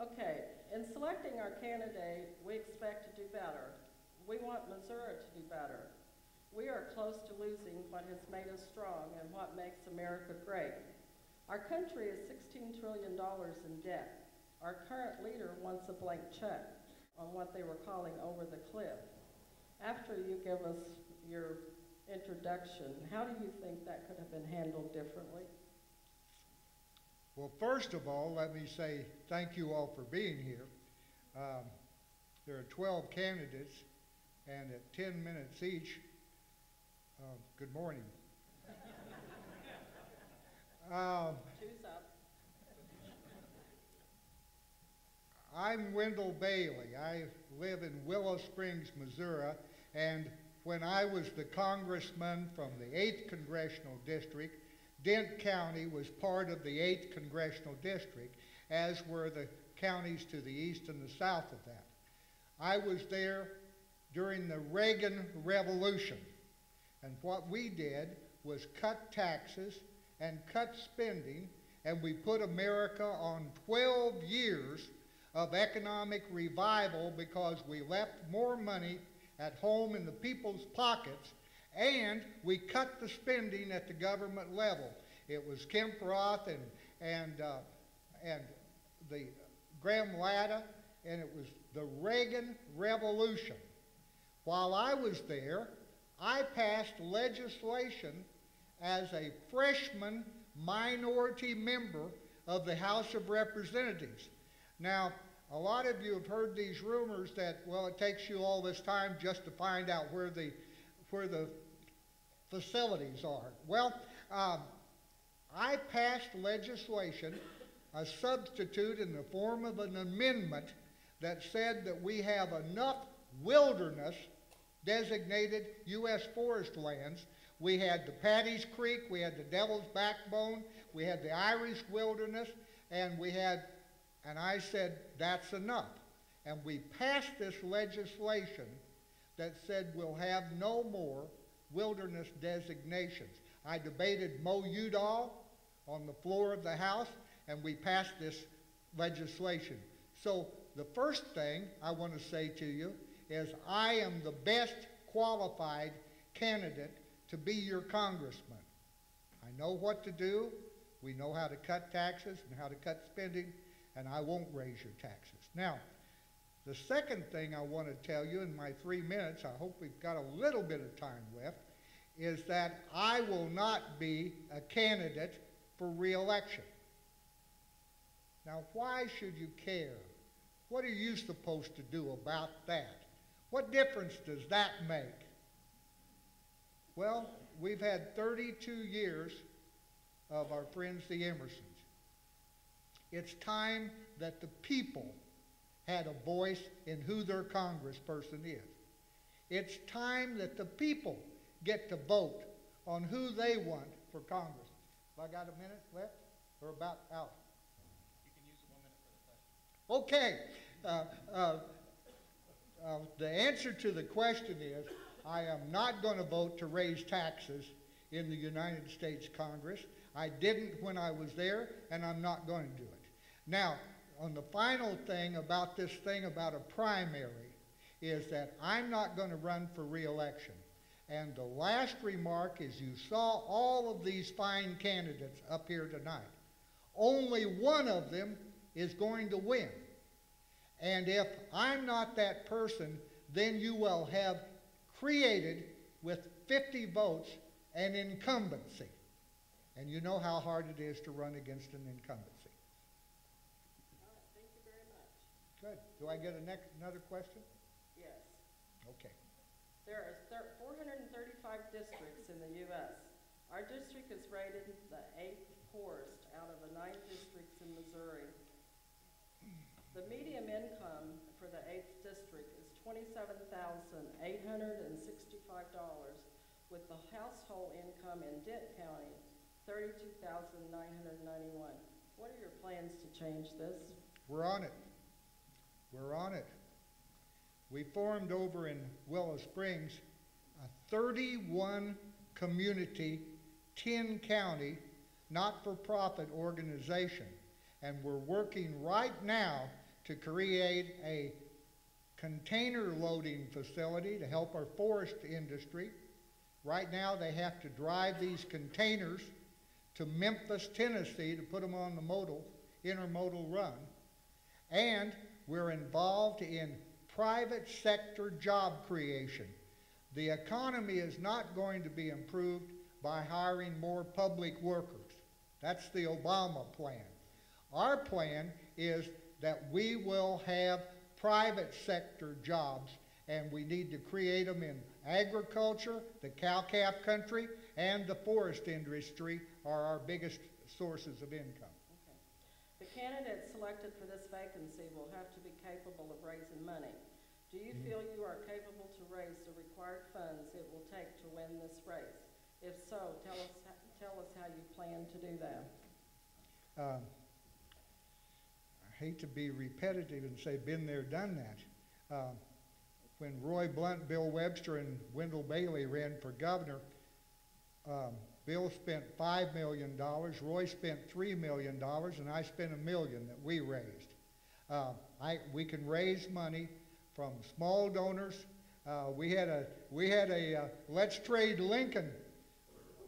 Okay, in selecting our candidate, we expect to do better. We want Missouri to do better. We are close to losing what has made us strong and what makes America great. Our country is $16 trillion in debt. Our current leader wants a blank check on what they were calling over the cliff. After you give us your introduction, how do you think that could have been handled differently? Well, first of all, let me say thank you all for being here. There are 12 candidates, and at 10 minutes each, good morning. Choose up. I'm Wendell Bailey. I live in Willow Springs, Missouri, and when I was the congressman from the 8th Congressional District, Dent County was part of the 8th Congressional District, as were the counties to the east and the south of that. I was there during the Reagan Revolution, and what we did was cut taxes and cut spending, and we put America on 12 years of economic revival because we left more money at home in the people's pockets, and we cut the spending at the government level. It was Kemp Roth and the Graham Latta, and it was the Reagan Revolution. While I was there, I passed legislation as a freshman minority member of the House of Representatives. Now, a lot of you have heard these rumors that, well, it takes you all this time just to find out where the facilities are. Well, I passed legislation, a substitute in the form of an amendment that said that we have enough wilderness designated U.S. forest lands. We had the Paddy's Creek, we had the Devil's Backbone, we had the Irish Wilderness, and I said, that's enough. And we passed this legislation that said we'll have no more wilderness designations. I debated Mo Udall on the floor of the House, and we passed this legislation. So the first thing I want to say to you is I am the best qualified candidate to be your congressman. I know what to do. We know how to cut taxes and how to cut spending, and I won't raise your taxes. Now, the second thing I want to tell you in my 3 minutes, I hope we've got a little bit of time left, is that I will not be a candidate for re-election. Now, why should you care? What are you supposed to do about that? What difference does that make? Well, we've had 32 years of our friends the Emersons. It's time that the people had a voice in who their congressperson is. It's time that the people get to vote on who they want for Congress. Have I got a minute left? Or about out? You can use 1 minute for the question. Okay. The answer to the question is, I am not going to vote to raise taxes in the United States Congress. I didn't when I was there, and I'm not going to do it. Now, on the final thing about this thing about a primary is that I'm not going to run for re-election. And the last remark is you saw all of these fine candidates up here tonight. Only one of them is going to win. And if I'm not that person, then you will have created with 50 votes an incumbency. And you know how hard it is to run against an incumbency. All right, thank you very much. Good. Do I get another question? Yes. Okay. There are 435 districts in the U.S. Our district is rated the 8th poorest out of the 9 districts in Missouri. The median income for the 8th district is $27,865, with the household income in Dent County $32,991. What are your plans to change this? We're on it. We're on it. We formed over in Willow Springs a 31 community, 10 county, not-for-profit organization. And we're working right now to create a container loading facility to help our forest industry. Right now they have to drive these containers to Memphis, Tennessee to put them on the intermodal run. And we're involved in private sector job creation. The economy is not going to be improved by hiring more public workers. That's the Obama plan. Our plan is that we will have private sector jobs, and we need to create them in agriculture, the cow-calf country, and the forest industry are our biggest sources of income. Okay. The candidate selected for this vacancy will have to be capable of raising money. Do you feel you are capable to raise the required funds it will take to win this race? If so, tell us how you plan to do that. I hate to be repetitive and say been there, done that. When Roy Blunt, Bill Webster, and Wendell Bailey ran for governor, Bill spent $5 million, Roy spent $3 million, and I spent $1 million that we raised. We can raise money from small donors. We had a Let's Trade Lincoln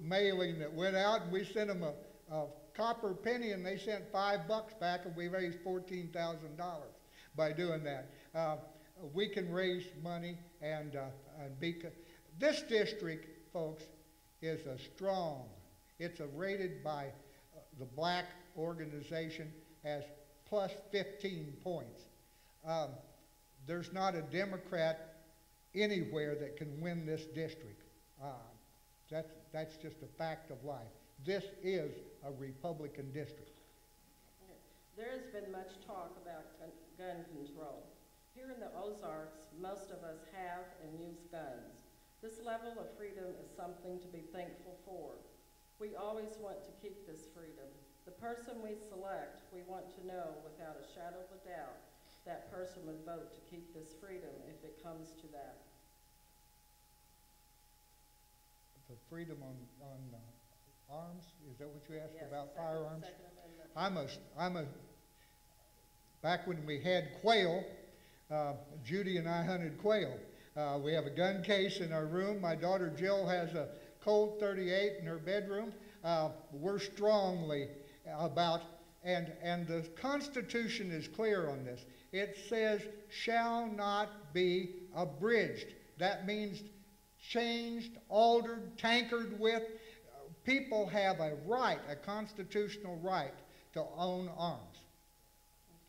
mailing that went out, and we sent them a copper penny, and they sent $5 back, and we raised $14,000 by doing that. We can raise money and be. This district, folks, is a strong. It's rated by the black organization as plus 15 points. There's not a Democrat anywhere that can win this district. That's just a fact of life. This is a Republican district. There has been much talk about gun control. Here in the Ozarks, most of us have and use guns. This level of freedom is something to be thankful for. We always want to keep this freedom. The person we select, we want to know without a shadow of a doubt that person would vote to keep this freedom if it comes to that. The freedom on arms? Is that what you asked Yes, about firearms? Second Back when we had quail, Judy and I hunted quail. We have a gun case in our room. My daughter Jill has a Colt 38 in her bedroom. We're strongly about, and the Constitution is clear on this. It says, shall not be abridged. That means changed, altered, tankered with. People have a right, a constitutional right, to own arms.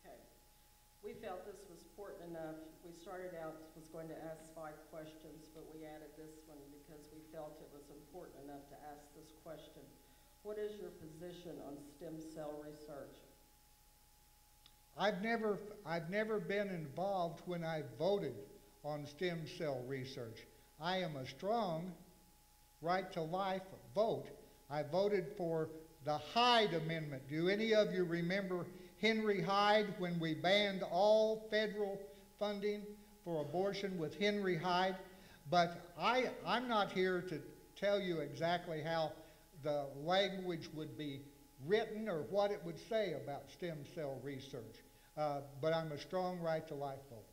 Okay. We felt this was important enough. We started out was going to ask 5 questions, but we added this one because we felt it was important enough to ask this question. What is your position on stem cell research? I've never been involved when I voted on stem cell research. I am a strong right to life vote. I voted for the Hyde Amendment. Do any of you remember Henry Hyde when we banned all federal funding for abortion with Henry Hyde? But I'm not here to tell you exactly how the language would be written or what it would say about stem cell research. But I'm a strong right to life vote.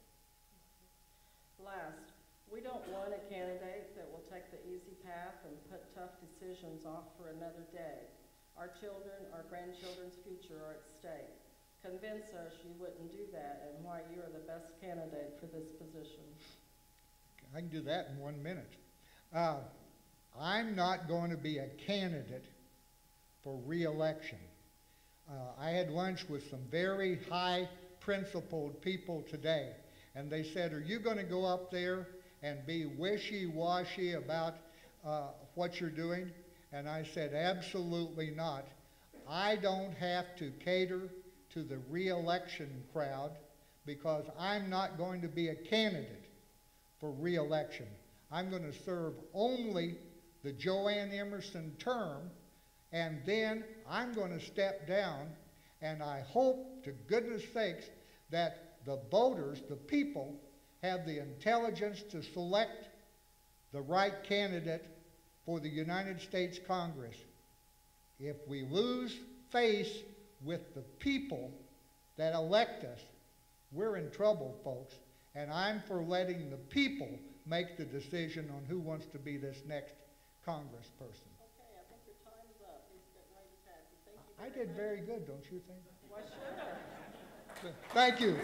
Last, we don't want a candidate that will take the easy path and put tough decisions off for another day. Our children, our grandchildren's future are at stake. Convince us you wouldn't do that and why you are the best candidate for this position. I can do that in 1 minute. I'm not going to be a candidate for re-election. I had lunch with some very high-principled people today, and they said, are you going to go up there and be wishy-washy about what you're doing? And I said, absolutely not. I don't have to cater to the re-election crowd because I'm not going to be a candidate for re-election. I'm going to serve only the Joanne Emerson term, and then I'm going to step down, and I hope, to goodness sakes, that the voters, the people, have the intelligence to select the right candidate for the United States Congress. If we lose face with the people that elect us, we're in trouble, folks. And I'm for letting the people make the decision on who wants to be this next congressperson. Okay, I think your time is up. He's getting ready to pass it. Thank you I very did much. very good, don't you think? Well, sure. Thank you.